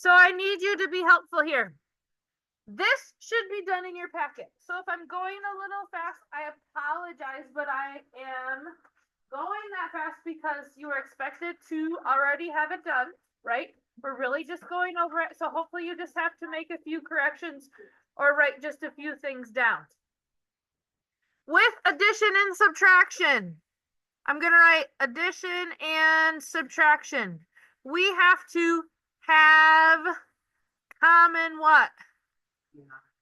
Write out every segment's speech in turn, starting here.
So I need you to be helpful here. This should be done in your packet. So if I'm going a little fast, I apologize, but I am going that fast because you were expected to already have it done, right? We're really just going over it. So hopefully you just have to make a few corrections or write just a few things down. With addition and subtraction, I'm going to write addition and subtraction. We have to have common what?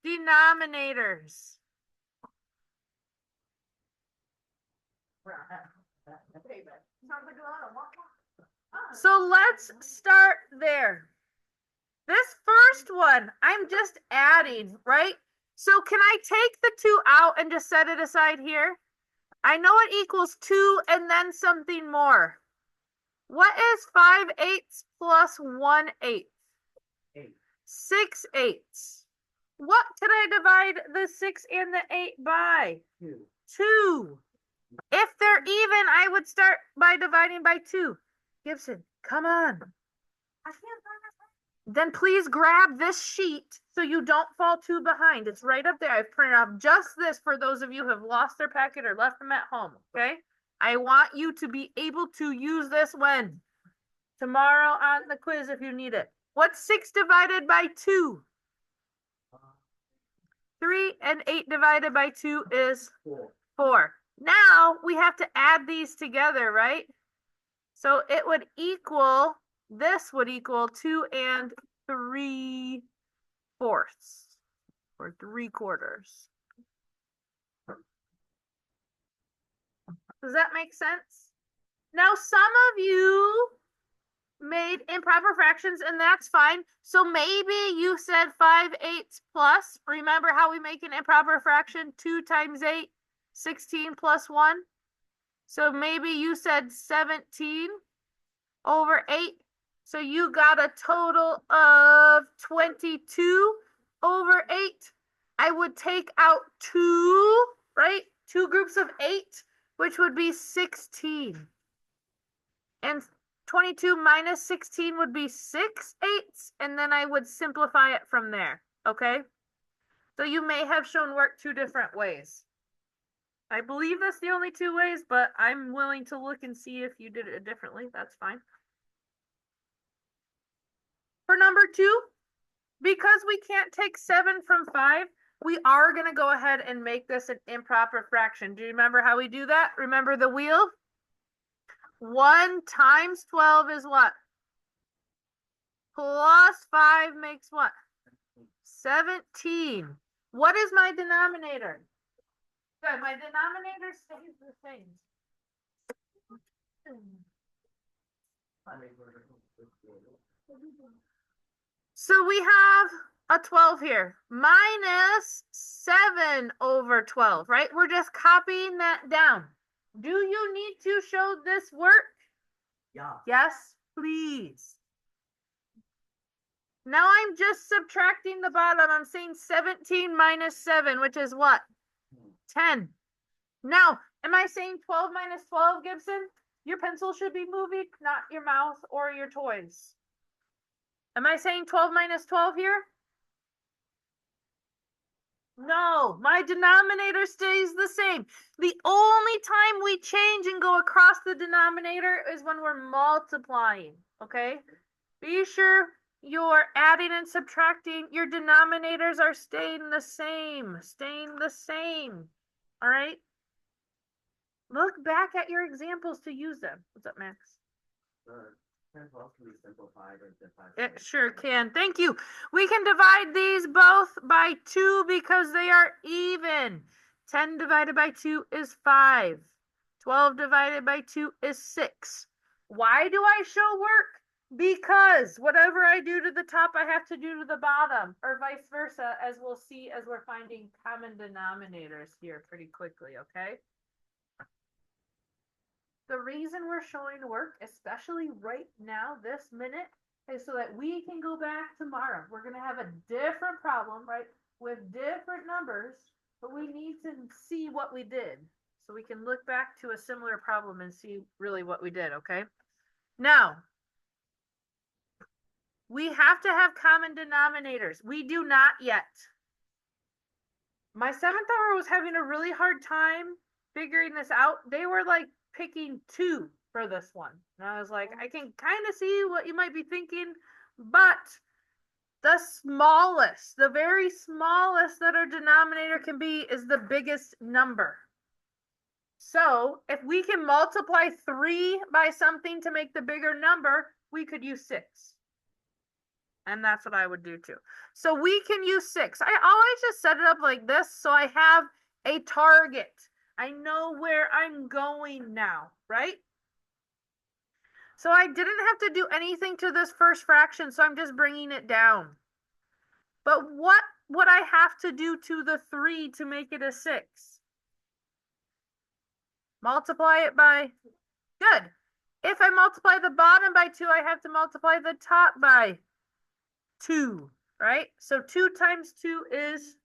Denominators. So let's start there. This first one, I'm just adding, right? So can I take the 2 out and just set it aside here? I know it equals 2 and then something more. What is 5/8 plus 1/8? 6/8. What can I divide the 6 and the 8 by? 2. If they're even, I would start by dividing by 2. Gibson, come on. I can't find it. Then please grab this sheet so you don't fall too behind. It's right up there. I've printed off just this for those of you who have lost their packet or left them at home, okay? I want you to be able to use this when? Tomorrow on the quiz if you need it. What's 6 divided by 2? 3, and 8 divided by 2 is 4. Now we have to add these together, right? So it would equal, this would equal 2 3/4 or 3/4. Does that make sense? Now some of you made improper fractions and that's fine. So maybe you said 5/8 plus. Remember how we make an improper fraction? 2 times 8, 16 plus 1. So maybe you said 17 over 8. So you got a total of 22 over 8. I would take out 2, right? 2 groups of 8, which would be 16. And 22 minus 16 would be 6/8. And then I would simplify it from there, okay? So you may have shown work 2 different ways. I believe that's the only 2 ways, but I'm willing to look and see if you did it differently. That's fine. For number 2, because we can't take 7 from 5, we are going to go ahead and make this an improper fraction. Do you remember how we do that? Remember the wheel? 1 times 12 is what? Plus 5 makes what? 17. What is my denominator? Good, my denominator stays the same. So we have a 12 here, minus 7 over 12, right? We're just copying that down. Do you need to show this work? Yeah. Yes, please. Now I'm just subtracting the bottom. I'm saying 17 minus 7, which is what? 10. Now, am I saying 12 minus 12, Gibson? Your pencil should be moving, not your mouth or your toys. Am I saying 12 minus 12 here? No, my denominator stays the same. The only time we change and go across the denominator is when we're multiplying, okay? Be sure you're adding and subtracting. Your denominators are staying the same, all right? Look back at your examples to use them. What's up, Max? Can be simplified or divided. It sure can. Thank you. We can divide these both by 2 because they are even. 10 divided by 2 is 5. 12 divided by 2 is 6. Why do I show work? Because whatever I do to the top, I have to do to the bottom, or vice versa, as we'll see as we're finding common denominators here pretty quickly, okay? The reason we're showing work, especially right now, this minute, is so that we can go back tomorrow. We're going to have a different problem, right, with different numbers, but we need to see what we did. So we can look back to a similar problem and see really what we did, okay? Now, We have to have common denominators. We do not yet. My 7th hour was having a really hard time figuring this out. They were like picking 2 for this one. And I was like, I can kind of see what you might be thinking, but the smallest, the very smallest that our denominator can be is the biggest number. So if we can multiply 3 by something to make the bigger number, we could use 6. And that's what I would do too. So we can use 6. I always just set it up like this so I have a target. I know where I'm going now, right? So I didn't have to do anything to this first fraction, so I'm just bringing it down. But what would I have to do to the 3 to make it a 6? Multiply it by, good. If I multiply the bottom by 2, I have to multiply the top by 2, right? So 2 times 2 is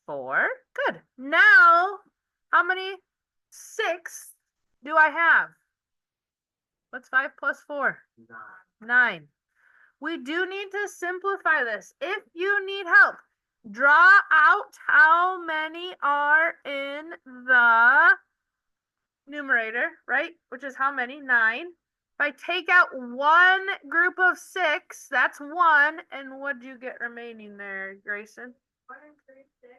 4. Good. Now, how many 6 do I have? What's 5 plus 4? 9. We do need to simplify this. If you need help, draw out how many are in the numerator, right? Which is how many? 9. If I take out one group of 6, that's 1. And what do you get remaining there, Grayson? 1 and 3, 6.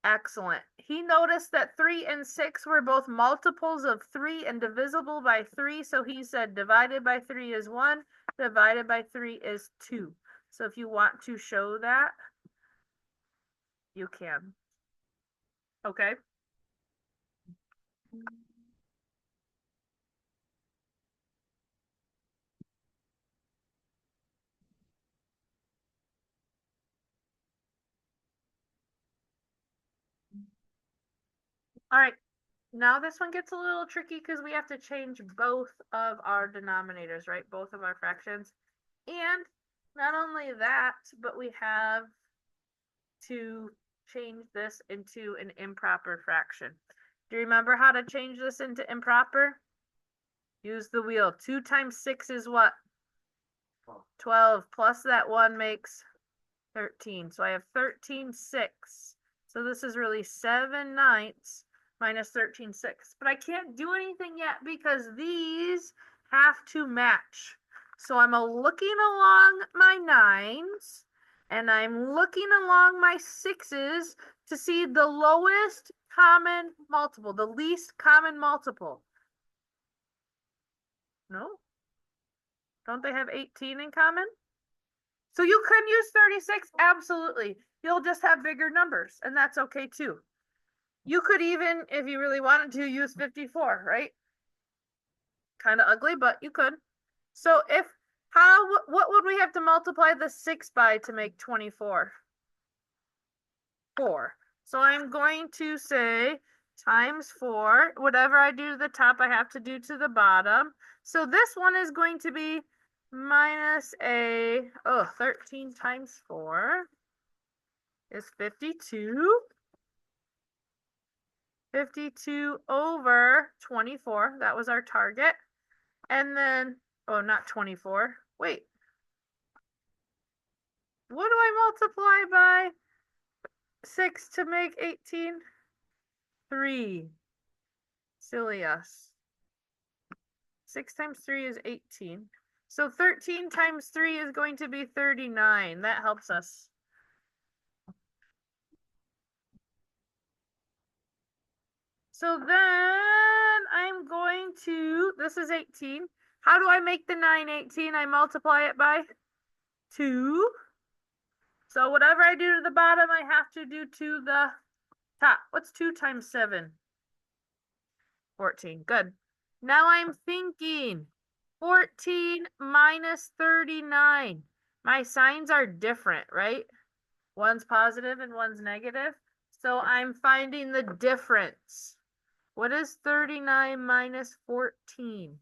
Excellent. He noticed that 3 and 6 were both multiples of 3 and divisible by 3. So he said divided by 3 is 1, divided by 3 is 2. So if you want to show that, you can. Okay. All right. Now this one gets a little tricky because we have to change both of our denominators, right? Both of our fractions. And not only that, but we have to change this into an improper fraction. Do you remember how to change this into improper? Use the wheel. 2 times 6 is what? 12. Plus that 1 makes 13. So I have 13/6. So this is really 7/9 minus 13/6. But I can't do anything yet because these have to match. So I'm looking along my 9s and I'm looking along my 6s to see the lowest common multiple, the least common multiple. No? Don't they have 18 in common? So you can use 36, absolutely. You'll just have bigger numbers, and that's okay too. You could even, if you really wanted to, use 54, right? Kind of ugly, but you could. So what would we have to multiply the 6 by to make 24? 4. So I'm going to say times 4. Whatever I do to the top, I have to do to the bottom. So this one is going to be minus 13 times 4 is 52. 52 over 24. That was our target. And then, oh, not 24. Wait. What do I multiply by 6 to make 18? 3. Silly us. 6 times 3 is 18. So 13 times 3 is going to be 39. That helps us. So then I'm going to, this is 18. How do I make the 9 18? I multiply it by 2. So whatever I do to the bottom, I have to do to the top. What's 2 times 7? 14. Good. Now I'm thinking 14 minus 39. My signs are different, right? One's positive and one's negative. So I'm finding the difference. What is 39 minus 14?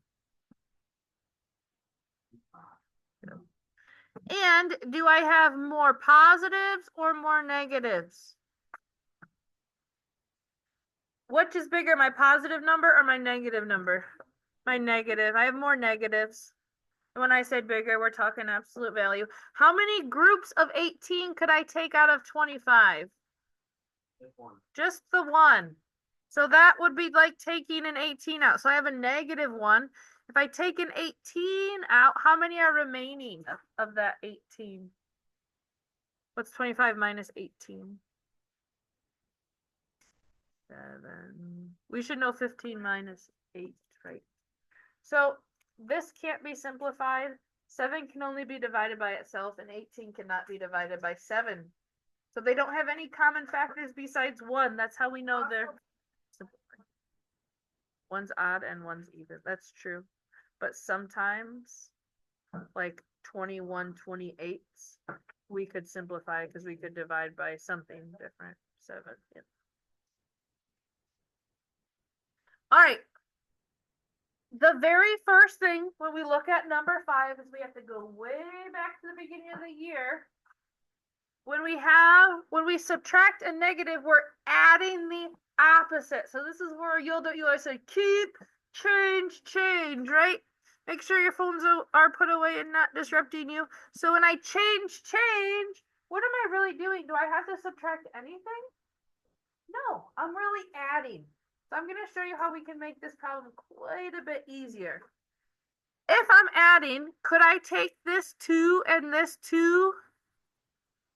And do I have more positives or more negatives? Which is bigger, my positive number or my negative number? My negative. I have more negatives. When I say bigger, we're talking absolute value. How many groups of 18 could I take out of 25? Just one. Just the one. So that would be like taking an 18 out. So I have a -1. If I take an 18 out, how many are remaining of that 18? What's 25 minus 18? 7. We should know 15 minus 8, right? So this can't be simplified. 7 can only be divided by itself, and 18 cannot be divided by 7. So they don't have any common factors besides 1. That's how we know they're simplified. One's odd and one's even. That's true. But sometimes, like 21 28, we could simplify because we could divide by something different. 7. Yeah. All right. The very first thing when we look at number 5 is we have to go way back to the beginning of the year. When we subtract a negative, we're adding the opposite. So this is where you always say keep, change, right? Make sure your phones are put away and not disrupting you. So when I change, what am I really doing? Do I have to subtract anything? No, I'm really adding. So I'm going to show you how we can make this problem quite a bit easier. If I'm adding, could I take this 2 and this 2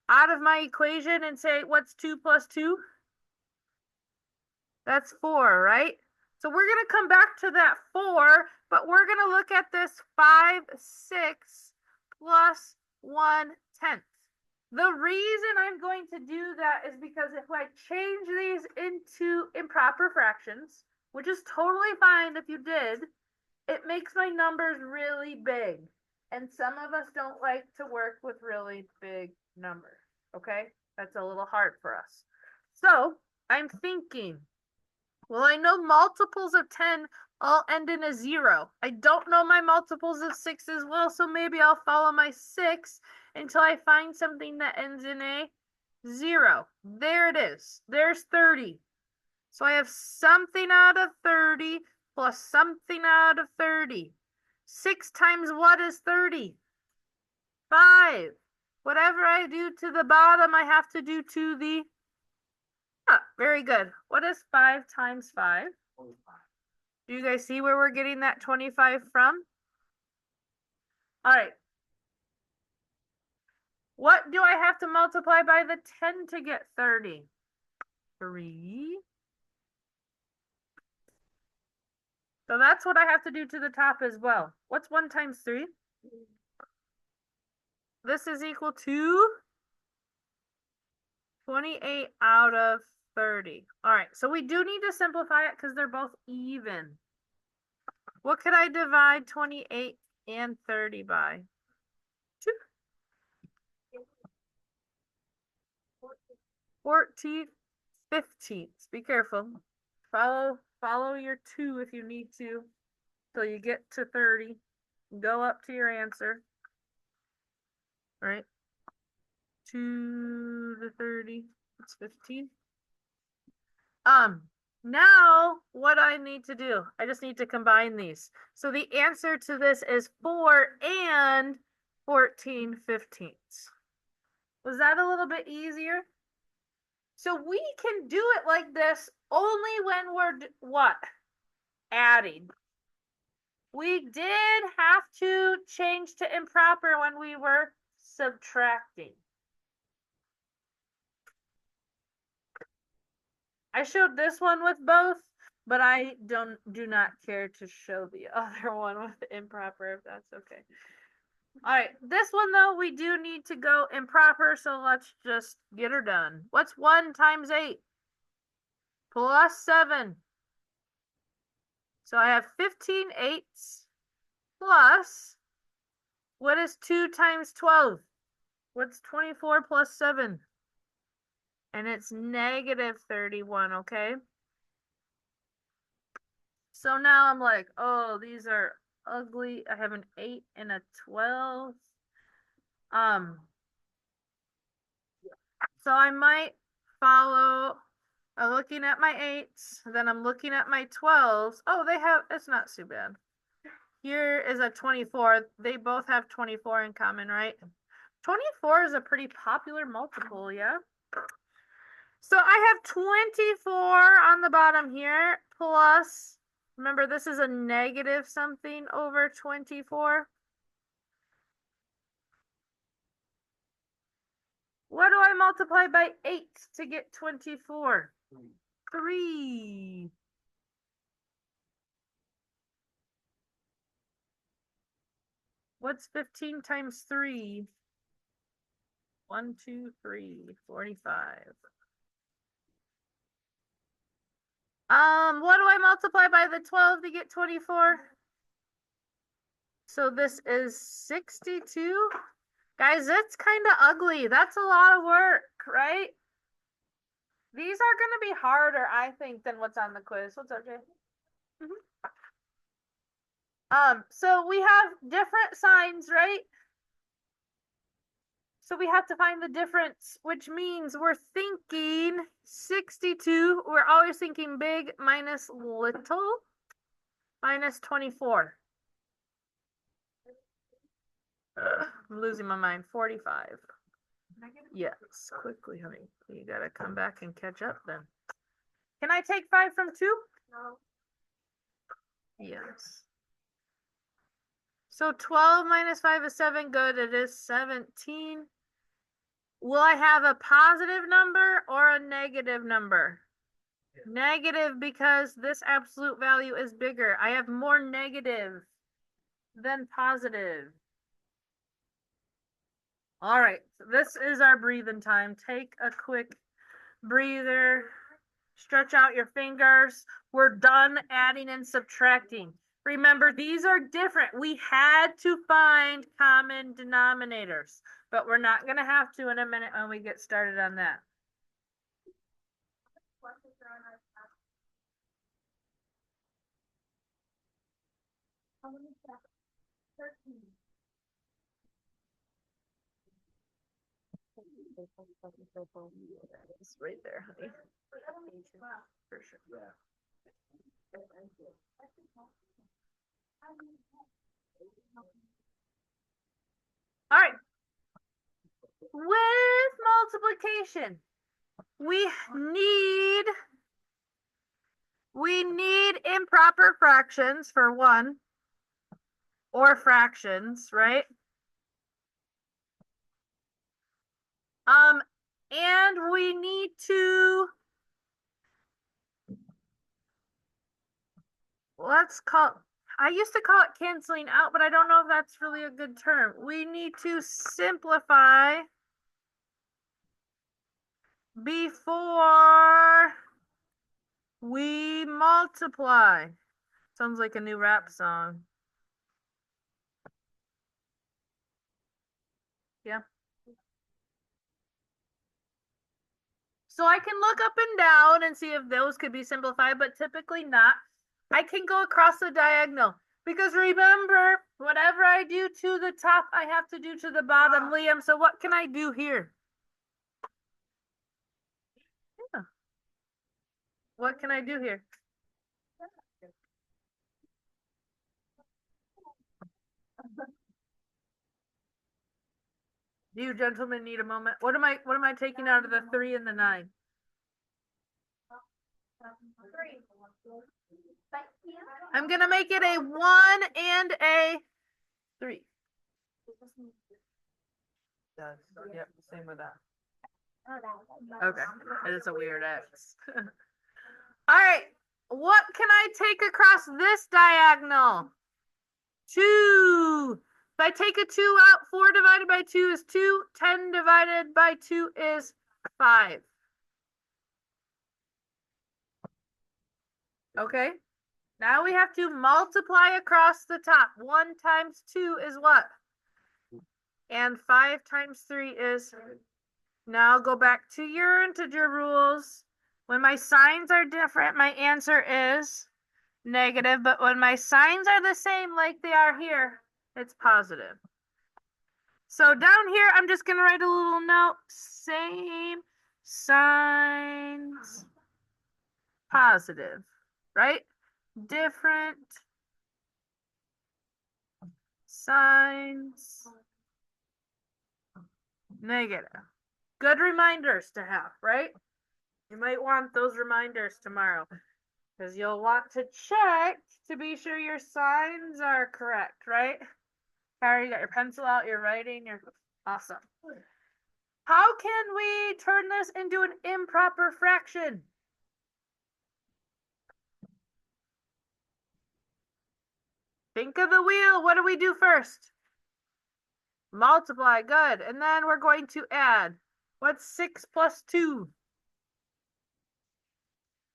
out of my equation and say, what's 2 plus 2? That's 4, right? So we're going to come back to that 4, but we're going to look at this 5, 6 plus 1/10. The reason I'm going to do that is because if I change these into improper fractions, which is totally fine if you did, it makes my numbers really big. And some of us don't like to work with really big numbers, okay? That's a little hard for us. So I'm thinking, well, I know multiples of 10 all end in a 0. I don't know my multiples of 6 as well, so maybe I'll follow my 6 until I find something that ends in a 0. There it is. There's 30. So I have something out of 30 plus something out of 30. 6 times what is 30? 5. Whatever I do to the bottom, I have to do to the top. Very good. What is 5 times 5? 25. Do you guys see where we're getting that 25 from? All right. What do I have to multiply by the 10 to get 30? 3. So that's what I have to do to the top as well. What's 1 times 3? This is equal to 28 out of 30. All right, so we do need to simplify it because they're both even. What could I divide 28 and 30 by? 2. 14 15ths. Be careful. Follow your 2 if you need to till you get to 30. Go up to your answer. All right. 2 to 30. That's 15. Now what I need to do, I just need to combine these. So the answer to this is 4 and 14/15. Was that a little bit easier? So we can do it like this only when we're what? Adding. We did have to change to improper when we were subtracting. I showed this one with both, but I do not care to show the other one with improper, if that's okay. All right, this one though, we do need to go improper, so let's just get her done. What's 1 times 8? Plus 7. So I have 15/8 plus, what is 2 times 12? What's 24 plus 7? And it's -31, okay? So now I'm like, oh, these are ugly. I have an 8 and a 12. So I might follow, I'm looking at my 8s, then I'm looking at my 12s. Oh, it's not too bad. here is a 24. They both have 24 in common, right? 24 is a pretty popular multiple, yeah? So I have 24 on the bottom here, plus, remember this is a negative something over 24. What do I multiply by 8 to get 24? 3. What's 15 times 3? 1, 2, 3, 45. What do I multiply by the 12 to get 24? So this is 62. Guys, that's kind of ugly. That's a lot of work, right? These are going to be harder, I think, than what's on the quiz. What's up, Jay? So we have different signs, right? So we have to find the difference, which means we're thinking 62. We're always thinking big minus little minus 24. I'm losing my mind. 45. Yes, quickly, honey. You gotta come back and catch up then. Can I take 5 from 2? No. Yes. So 12 minus 5 is 7. Good. It is 17. Will I have a positive number or a negative number? Yeah. Negative, because this absolute value is bigger. I have more negative than positive. All right, so this is our breathing time. Take a quick breather. Stretch out your fingers. We're done adding and subtracting. Remember, these are different. We had to find common denominators, but we're not going to have to in a minute when we get started on that. It's right there, honey. For sure. Yeah. All right. With multiplication, we need improper fractions for one, or fractions, right? And we need to, I used to call it canceling out, but I don't know if that's really a good term. We need to simplify before we multiply. Sounds like a new rap song. Yeah. So I can look up and down and see if those could be simplified, but typically not. I can go across the diagonal because remember, whatever I do to the top, I have to do to the bottom, Liam. So what can I do here? Yeah. What can I do here? Do you gentlemen need a moment? What am I taking out of the 3 and the 9? 3. I'm gonna make it a 1 and a 3. Yep, same with that. Okay, it is a weird X. All right, what can I take across this diagonal? 2. If I take a 2 out, 4 divided by 2 is 2. 10 divided by 2 is 5. Okay. Now we have to multiply across the top. 1 times 2 is what? And 5 times 3 is... Now go back to your integer rules. When my signs are different, my answer is negative. But when my signs are the same like they are here, it's positive. So down here, I'm just going to write a little note. Same signs, positive, right? Different signs negative. Good reminders to have, right? You might want those reminders tomorrow because you'll want to check to be sure your signs are correct, right? Harry, you got your pencil out, you're writing, you're awesome. How can we turn this into an improper fraction? Think of the wheel. What do we do first? Multiply, good. And then we're going to add. What's 6 plus 2?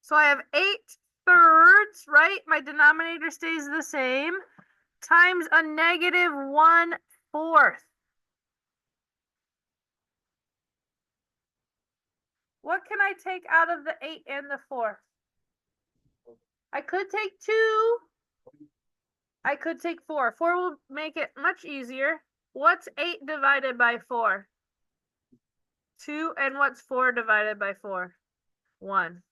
So I have 8/3, right? My denominator stays the same, times a negative 1/4. What can I take out of the 8 and the 4? I could take 2. I could take 4. 4 will make it much easier. What's 8 divided by 4? 2. And what's 4 divided by 4? 1.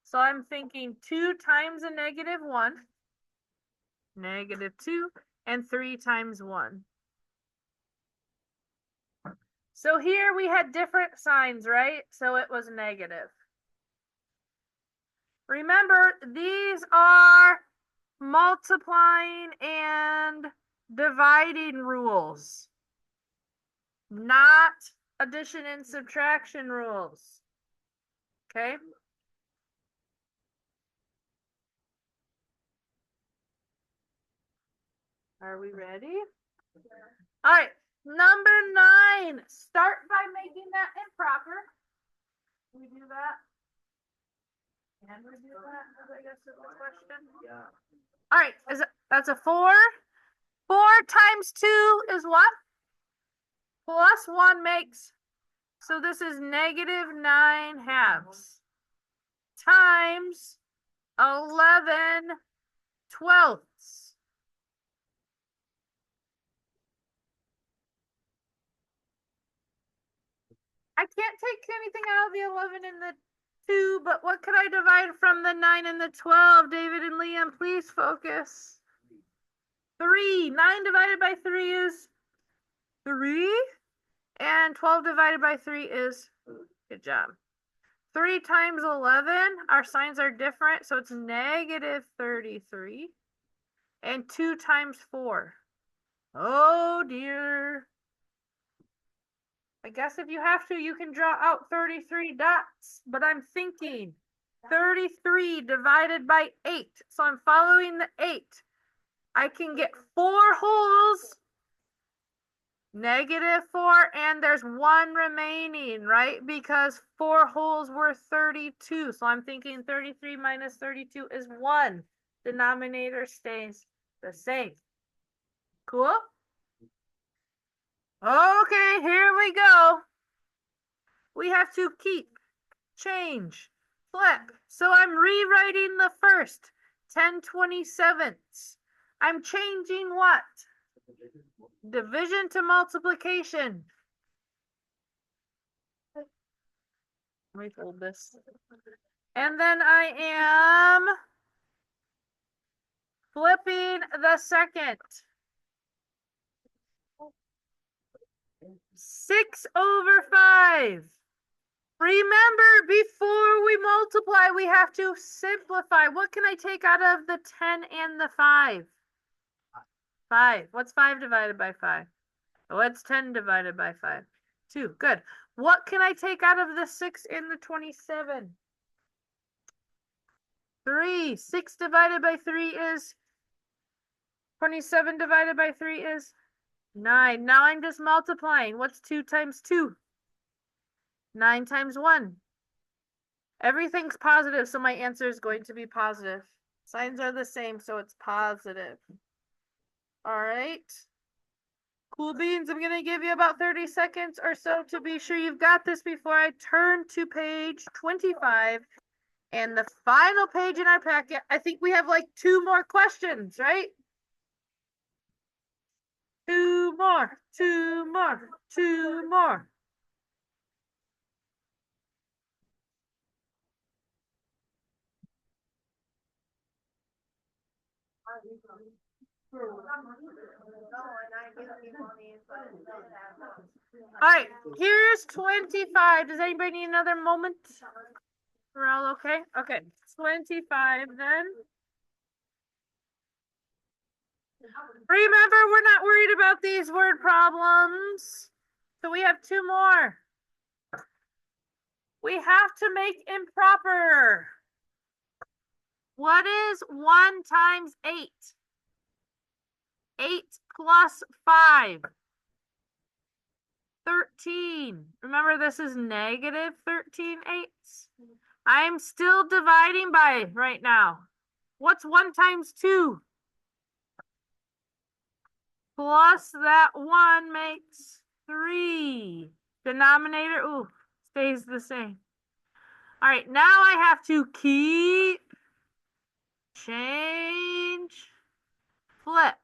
So I'm thinking 2 times a negative 1, negative 2, and 3 times 1. So here we had different signs, right? So it was negative. Remember, these are multiplying and dividing rules, not addition and subtraction rules. Okay? Are we ready? All right, number 9. Start by making that improper. Can we do that? Can we do that? I guess is the question. Yeah. All right, that's a 4. 4 times 2 is what? Plus 1 makes, so this is negative 9/2 times 11/12. I can't take anything out of the 11 and the 2, but what could I divide from the 9 and the 12? David and Liam, please focus. 3. 9 divided by 3 is 3. And 12 divided by 3 is, good job. 3 times 11, our signs are different, so it's negative 33. And 2 times 4. Oh dear. I guess if you have to, you can draw out 33 dots, but I'm thinking 33 divided by 8. So I'm following the 8. I can get 4 wholes, negative 4, and there's 1 remaining, right? Because 4 wholes were 32. So I'm thinking 33 minus 32 is 1. Denominator stays the same. Cool? Okay, here we go. We have to keep, change, flip. So I'm rewriting the first 10/27. I'm changing what? Division to multiplication. Let me fold this. And then I am flipping the second. 6/5. Remember, before we multiply, we have to simplify. What can I take out of the 10 and the 5? 5. What's 5 divided by 5? What's 10 divided by 5? 2. Good. What can I take out of the 6 and the 27? 3. 6 divided by 3 is 27 divided by 3 is 9. Now I'm just multiplying. What's 2 times 2? 9 times 1. Everything's positive, so my answer is going to be positive. Signs are the same, so it's positive. All right. Cool beans, I'm going to give you about 30 seconds or so to be sure you've got this before I turn to page 25. And the final page in our packet, I think we have like 2 more questions, right? 2 more, 2 more, 2 more. All right, here's 25. Does anybody need another moment? We're all okay? Okay, 25 then. Remember, we're not worried about these word problems. So we have two more. We have to make improper. What is 1 times 8? 8 plus 5. 13. Remember, this is negative 13 eighths. I'm still dividing by right now. What's 1 times 2? Plus that 1 makes 3. Denominator, ooh, stays the same. All right, now I have to keep, change, flip.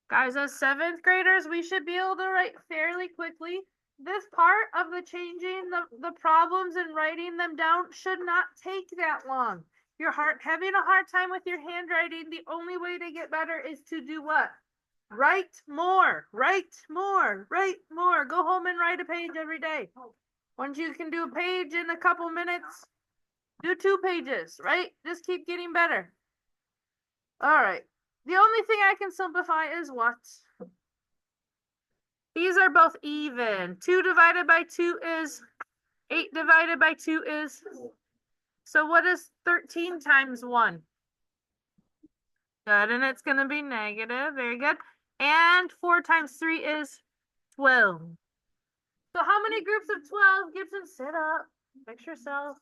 Guys, as 7th graders, we should be able to write fairly quickly. This part of the changing the problems and writing them down should not take that long. You're having a hard time with your handwriting. The only way to get better is to do what? Write more, write more, write more. Go home and write a page every day. Once you can do a page in a couple minutes, do 2 pages, right? Just keep getting better. All right. The only thing I can simplify is what? These are both even. 2 divided by 2 is 8 divided by 2 is. So what is 13 times 1? Good, and it's going to be negative. Very good. And 4 times 3 is 12. So how many groups of 12? Gibson, sit up. Fix yourself.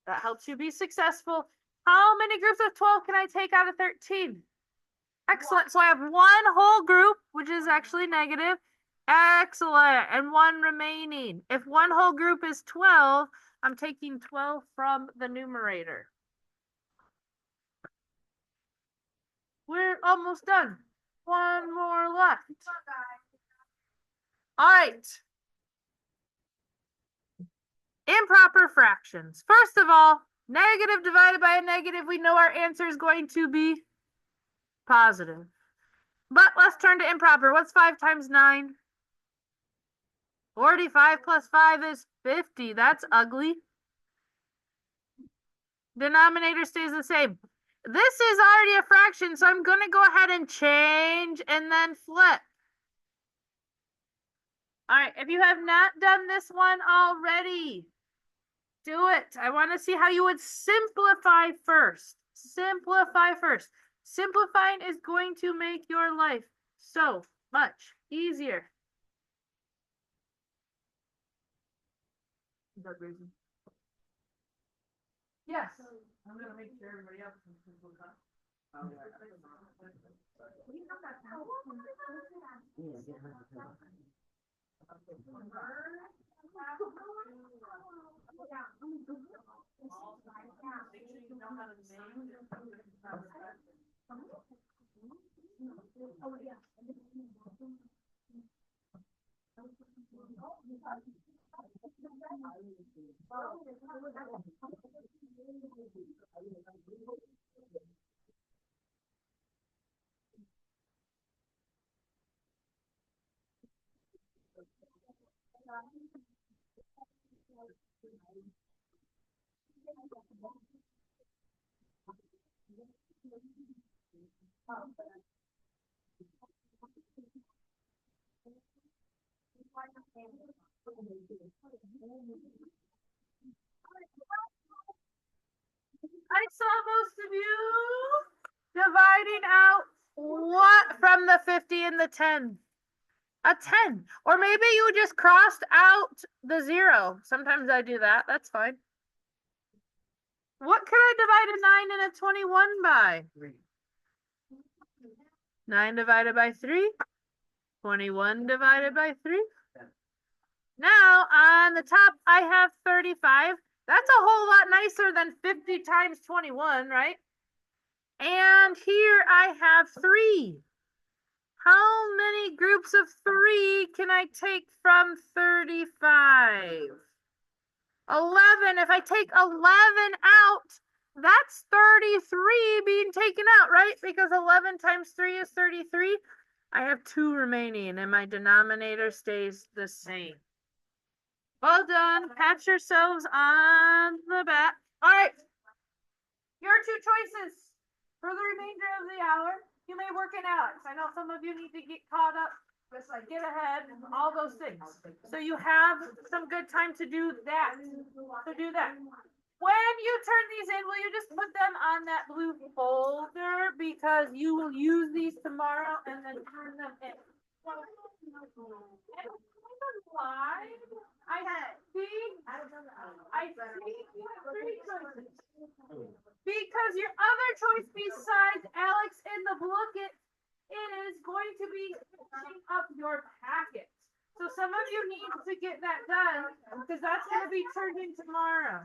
That helps you be successful. How many groups of 12 can I take out of 13? Excellent. So I have 1 whole group, which is actually negative. Excellent. And 1 remaining. If 1 whole group is 12, I'm taking 12 from the numerator. We're almost done. 1 more left. All right. Improper fractions. First of all, negative divided by a negative, we know our answer is going to be positive. But let's turn to improper. What's 5 times 9? 45 plus 5 is 50. That's ugly. Denominator stays the same. This is already a fraction, so I'm going to go ahead and change and then flip. All right, if you have not done this one already, do it. I want to see how you would simplify first. Simplify first. Simplifying is going to make your life so much easier. Is that reason? Yes. I'm going to make sure everybody else can simplify. I saw most of you dividing out what from the 50 and the 10? A 10. Or maybe you just crossed out the 0. Sometimes I do that. That's fine. What can I divide a 9 and a 21 by? 3. 9 divided by 3. 21 divided by 3. Now, on the top, I have 35. That's a whole lot nicer than 50 times 21, right? And here I have 3. How many groups of 3 can I take from 35? 11. If I take 11 out, That's 33 being taken out, right? Because 11 times 3 is 33. I have 2 remaining and my denominator stays the same. Well done. Pat yourselves on the back. All right. Your 2 choices for the remainder of the hour. You may work in Alex. I know some of you need to get caught up, just like get ahead, all those things. So you have some good time to do that. So do that. When you turn these in, will you just put them on that blue folder because you will use these tomorrow and then turn them in. I see you have 3 choices. Because your other choice besides Alex in the book, it is going to be finishing up your packet. So some of you need to get that done because that's going to be turned in tomorrow.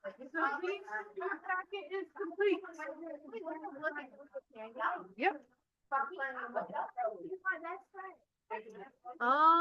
So please, your packet is complete. Yep. Oh.